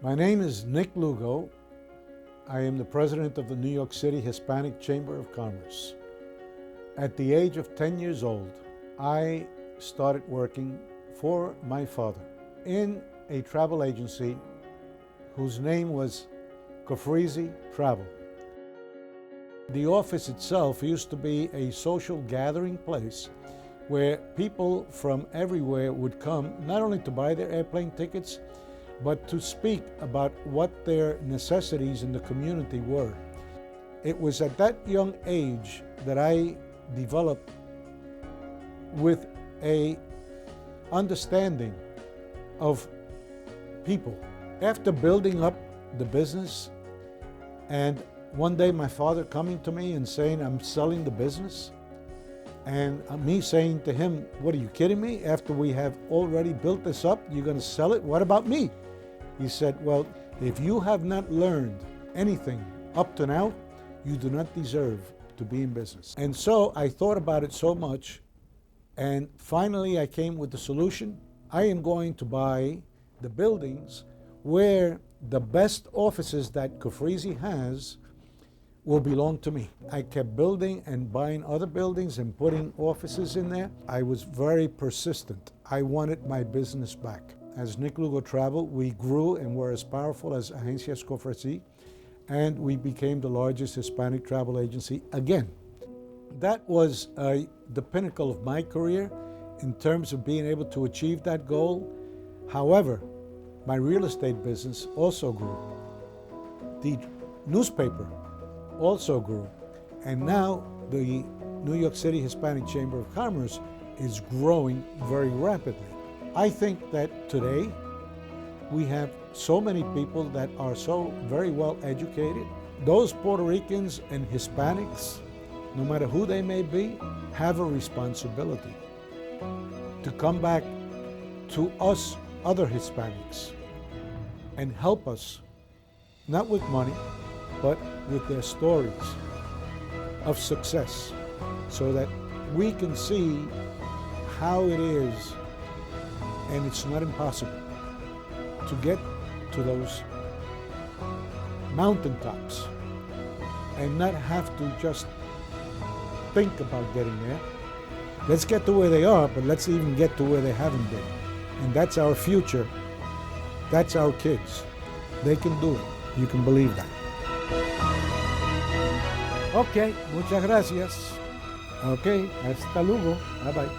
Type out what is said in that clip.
My name is Nick Lugo. I am the president of the New York City Hispanic Chamber of Commerce. At the age of 10 years old, I started working for my father in a travel agency whose name was Cofresi Travel. The office itself used to be a social gathering place where people from everywhere would come not only to buy their airplane tickets, but to speak about what their necessities in the community were. It was at that young age that I developed with a understanding of people. After building up the business, and one day my father coming to me and saying, I'm selling the business, and me saying to him, what, are you kidding me? After we have already built this up, you're going to sell it? What about me? He said, well, if you have not learned anything up to now, you do not deserve to be in business. And so I thought about it so much, and finally I came with the solution. I am going to buy the buildings where the best offices that Cofresi has will belong to me. I kept building and buying other buildings and putting offices in there. I was very persistent. I wanted my business back. As Nick Lugo Travel, we grew and were as powerful as Agencias Cofresi, and we became the largest Hispanic travel agency again. That was the pinnacle of my career in terms of being able to achieve that goal. However, my real estate business also grew. The newspaper also grew. And now the New York City Hispanic Chamber of Commerce is growing very rapidly. I think that today we have so many people that are so very well educated. Those Puerto Ricans and Hispanics, no matter who they may be, have a responsibility to come back to us other Hispanics and help us, not with money, but with their stories of success, so that we can see how it is, and it's not impossible, to get to those mountaintops and not have to just think about getting there. Let's get to where they are, but let's even get to where they haven't been. And that's our future. That's our kids. They can do it. You can believe that. Okay, muchas gracias. Okay, hasta luego. Bye-bye.